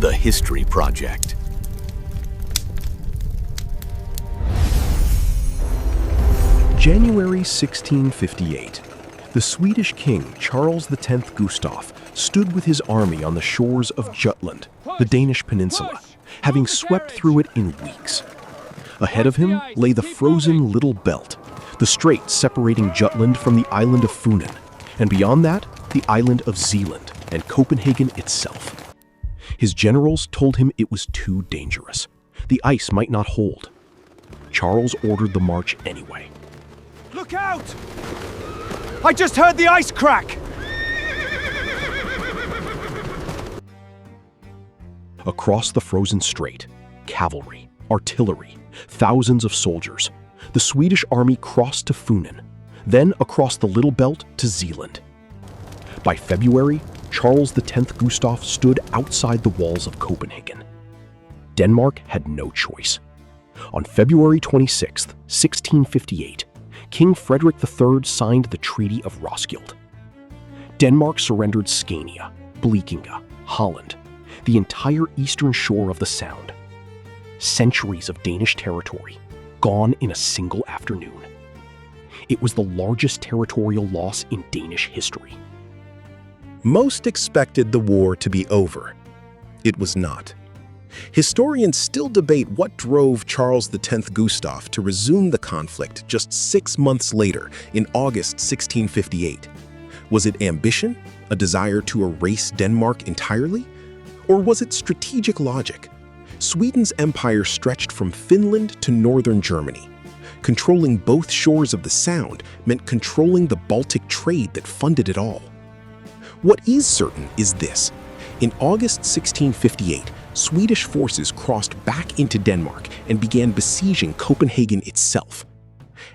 The History Project. January 1658. The Swedish king Charles X Gustav stood with his army on the shores of Jutland, the Danish peninsula, having swept through it in weeks. Ahead of him lay the frozen Little Belt, the strait separating Jutland from the island of Funen, and beyond that, the island of Zealand and Copenhagen itself. His generals told him it was too dangerous. The ice might not hold. Charles ordered the march anyway. Look out! I just heard the ice crack! Across the frozen strait, cavalry, artillery, thousands of soldiers, the Swedish army crossed to Funen, then across the Little Belt to Zealand. By February, Charles X Gustav stood outside the walls of Copenhagen. Denmark had no choice. On February 26, 1658, King Frederick III signed the Treaty of Roskilde. Denmark surrendered Scania, Blekinge, Holland, the entire eastern shore of the Sound. Centuries of Danish territory, gone in a single afternoon. It was the largest territorial loss in Danish history. Most expected the war to be over. It was not. Historians still debate what drove Charles X Gustav to resume the conflict just 6 months later, in August 1658. Was it ambition, a desire to erase Denmark entirely? Or was it strategic logic? Sweden's empire stretched from Finland to northern Germany. Controlling both shores of the Sound meant controlling the Baltic trade that funded it all. What is certain is this. In August 1658, Swedish forces crossed back into Denmark and began besieging Copenhagen itself.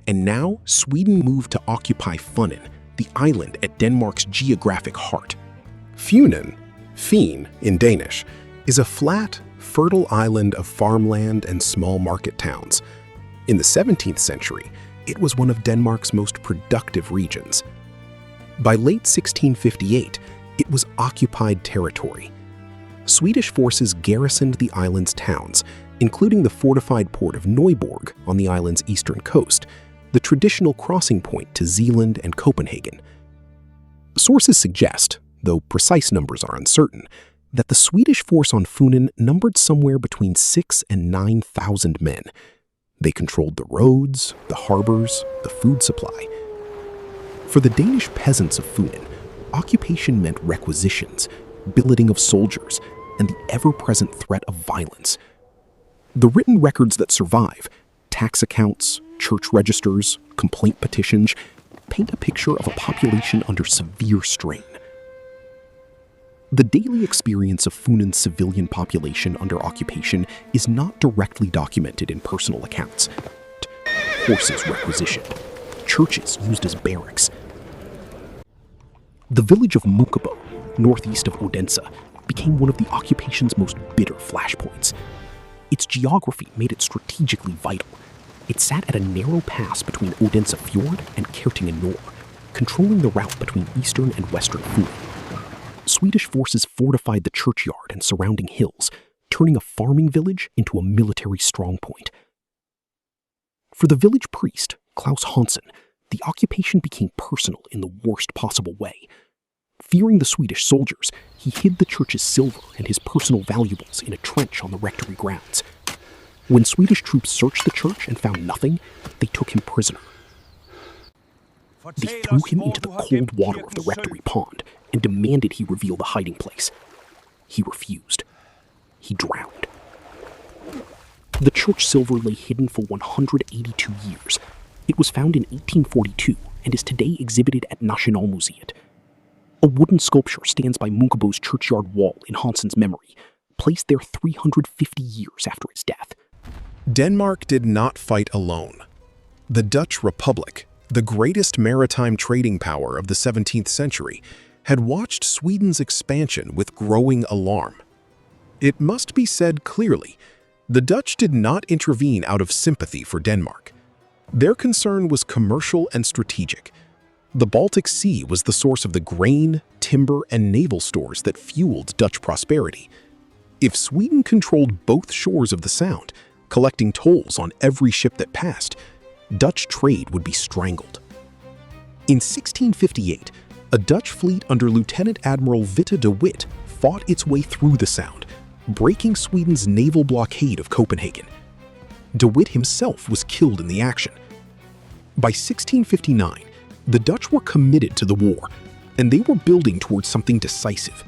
And now, Sweden moved to occupy Funen, the island at Denmark's geographic heart. Funen, Fyn in Danish, is a flat, fertile island of farmland and small market towns. In the 17th century, it was one of Denmark's most productive regions. By late 1658, it was occupied territory. Swedish forces garrisoned the island's towns, including the fortified port of Nyborg on the island's eastern coast, the traditional crossing point to Zealand and Copenhagen. Sources suggest, though precise numbers are uncertain, that the Swedish force on Funen numbered somewhere between 6,000 and 9,000 men. They controlled the roads, the harbors, the food supply. For the Danish peasants of Funen, occupation meant requisitions, billeting of soldiers, and the ever-present threat of violence. The written records that survive, tax accounts, church registers, complaint petitions, paint a picture of a population under severe strain. The daily experience of Funen's civilian population under occupation is not directly documented in personal accounts. Horses requisitioned, churches used as barracks. The village of Munkebo, northeast of Odense, became one of the occupation's most bitter flashpoints. Its geography made it strategically vital. It sat at a narrow pass between Odense Fjord and Kerteminde, controlling the route between eastern and western Funen. Swedish forces fortified the churchyard and surrounding hills, turning a farming village into a military strongpoint. For the village priest, Klaus Hansen, the occupation became personal in the worst possible way. Fearing the Swedish soldiers, he hid the church's silver and his personal valuables in a trench on the rectory grounds. When Swedish troops searched the church and found nothing, they took him prisoner. They threw him into the cold water of the rectory pond and demanded he reveal the hiding place. He refused. He drowned. The church silver lay hidden for 182 years. It was found in 1842 and is today exhibited at Nationalmuseet. A wooden sculpture stands by Munkebo's churchyard wall in Hansen's memory, placed there 350 years after his death. Denmark did not fight alone. The Dutch Republic, the greatest maritime trading power of the 17th century, had watched Sweden's expansion with growing alarm. It must be said clearly, the Dutch did not intervene out of sympathy for Denmark. Their concern was commercial and strategic. The Baltic Sea was the source of the grain, timber, and naval stores that fueled Dutch prosperity. If Sweden controlled both shores of the Sound, collecting tolls on every ship that passed, Dutch trade would be strangled. In 1658, a Dutch fleet under Lieutenant Admiral Witte de With fought its way through the Sound, breaking Sweden's naval blockade of Copenhagen. De With himself was killed in the action. By 1659, the Dutch were committed to the war, and they were building towards something decisive.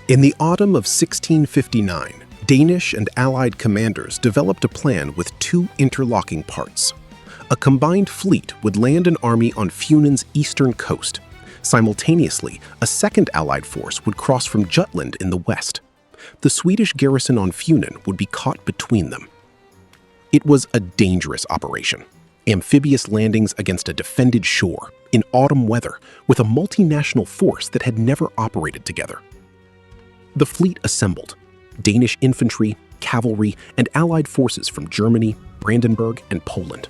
In the autumn of 1659, Danish and Allied commanders developed a plan with two interlocking parts. A combined fleet would land an army on Funen's eastern coast. Simultaneously, a second Allied force would cross from Jutland in the west. The Swedish garrison on Funen would be caught between them. It was a dangerous operation. Amphibious landings against a defended shore, in autumn weather, with a multinational force that had never operated together. The fleet assembled. Danish infantry, cavalry, and Allied forces from Germany, Brandenburg, and Poland.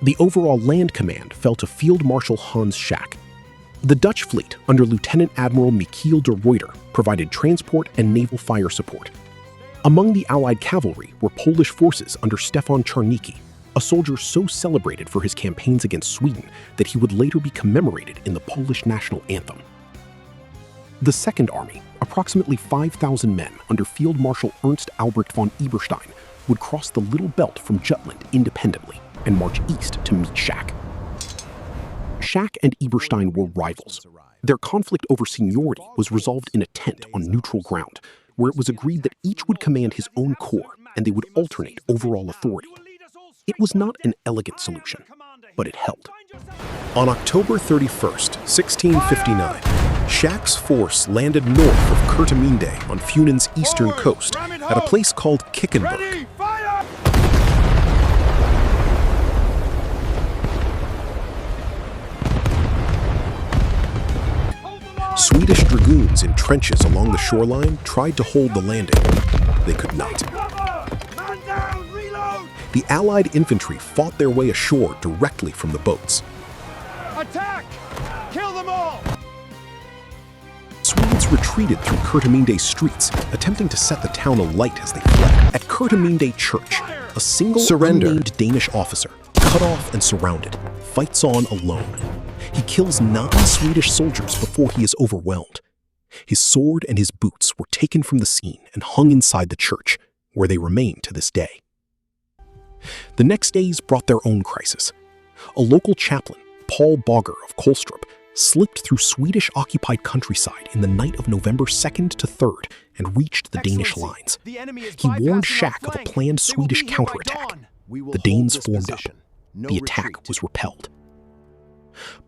The overall land command fell to Field Marshal Hans Schack. The Dutch fleet, under Lieutenant Admiral Michiel de Ruyter, provided transport and naval fire support. Among the Allied cavalry were Polish forces under Stefan Czarnicki, a soldier so celebrated for his campaigns against Sweden that he would later be commemorated in the Polish national anthem. The Second Army, approximately 5,000 men under Field Marshal Ernst Albrecht von Eberstein, would cross the Little Belt from Jutland independently and march east to meet Schack. Schack and Eberstein were rivals. Their conflict over seniority was resolved in a tent on neutral ground, where it was agreed that each would command his own corps and they would alternate overall authority. It was not an elegant solution, but it held. On October 31st, 1659, Schack's force landed north of Kerteminde on Funen's eastern coast at a place called Kickenburg. Swedish dragoons in trenches along the shoreline tried to hold the landing. They could not. The Allied infantry fought their way ashore directly from the boats. Attack! Kill them all! Swedes retreated through Kerteminde's streets, attempting to set the town alight as they fled. At Kerteminde Church, a single unnamed Danish officer, cut off and surrounded, fights on alone. He kills 9 Swedish soldiers before he is overwhelmed. His sword and his boots were taken from the scene and hung inside the church, where they remain to this day. The next days brought their own crisis. A local chaplain, Paul Bauger of Kolstrup, slipped through Swedish-occupied countryside in the night of November 2nd to 3rd and reached the Danish lines. He warned Schack of a planned Swedish counterattack. The Danes formed up. The attack was repelled.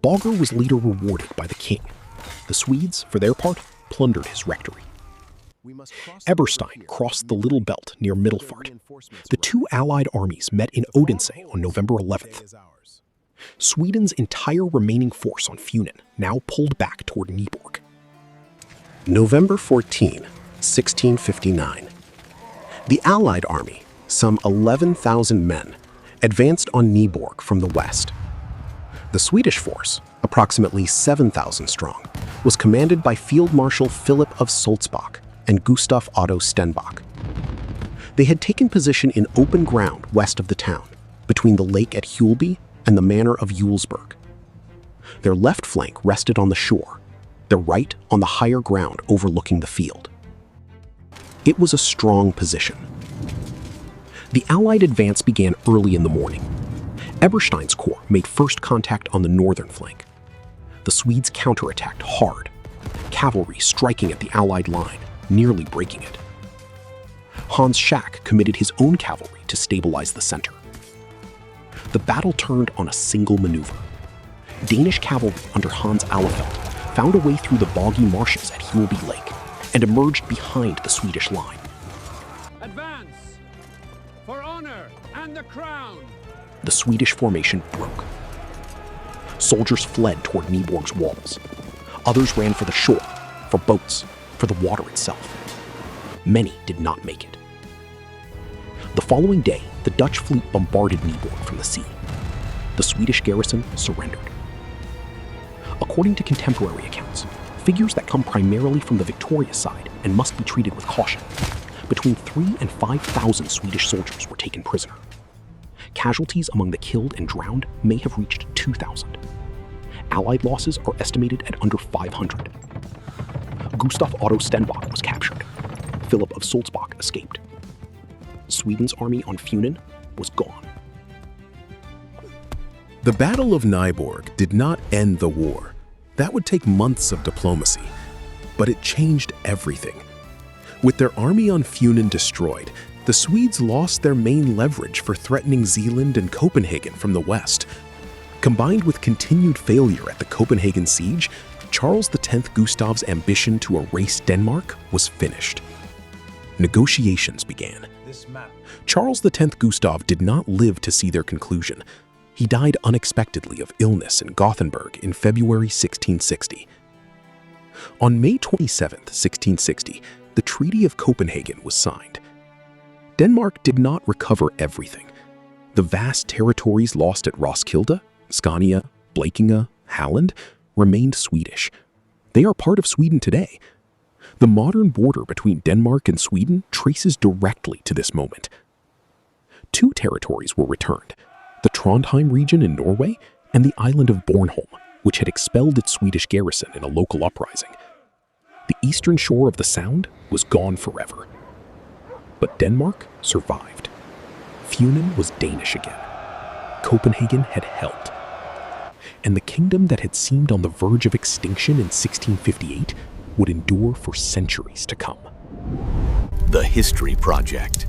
Bauger was later rewarded by the king. The Swedes, for their part, plundered his rectory. Eberstein crossed the Little Belt near Middelfart. The two Allied armies met in Odense on November 11th. Sweden's entire remaining force on Funen now pulled back toward Nyborg. November 14, 1659. The Allied army, some 11,000 men, advanced on Nyborg from the west. The Swedish force, approximately 7,000 strong, was commanded by Field Marshal Philip of Sulzbach and Gustav Otto Stenbock. They had taken position in open ground west of the town, between the lake at Hulby and the manor of Julesburg. Their left flank rested on the shore, their right on the higher ground overlooking the field. It was a strong position. The Allied advance began early in the morning. Eberstein's corps made first contact on the northern flank. The Swedes counterattacked hard, cavalry striking at the Allied line, nearly breaking it. Hans Schack committed his own cavalry to stabilize the center. The battle turned on a single maneuver. Danish cavalry under Hans Allefeld found a way through the boggy marshes at Hulby Lake and emerged behind the Swedish line. Advance! For honor and the crown! The Swedish formation broke. Soldiers fled toward Nyborg's walls. Others ran for the shore, for boats, for the water itself. Many did not make it. The following day, the Dutch fleet bombarded Nyborg from the sea. The Swedish garrison surrendered. According to contemporary accounts, figures that come primarily from the victorious side and must be treated with caution, Between 3,000 and 5,000 Swedish soldiers were taken prisoner. Casualties among the killed and drowned may have reached 2,000. Allied losses are estimated at under 500. Gustav Otto Stenbock was captured. Philip of Sulzbach escaped. Sweden's army on Funen was gone. The Battle of Nyborg did not end the war. That would take months of diplomacy. But it changed everything. With their army on Funen destroyed, the Swedes lost their main leverage for threatening Zealand and Copenhagen from the west. Combined with continued failure at the Copenhagen siege, Charles X Gustav's ambition to erase Denmark was finished. Negotiations began. Charles X Gustav did not live to see their conclusion. He died unexpectedly of illness in Gothenburg in February 1660. On May 27, 1660, the Treaty of Copenhagen was signed. Denmark did not recover everything. The vast territories lost at Roskilde, Scania, Blekinge, Halland, remained Swedish. They are part of Sweden today. The modern border between Denmark and Sweden traces directly to this moment. Two territories were returned, the Trondheim region in Norway and the island of Bornholm, which had expelled its Swedish garrison in a local uprising. The eastern shore of the Sound was gone forever. But Denmark survived. Funen was Danish again. Copenhagen had held. And the kingdom that had seemed on the verge of extinction in 1658 would endure for centuries to come. The History Project.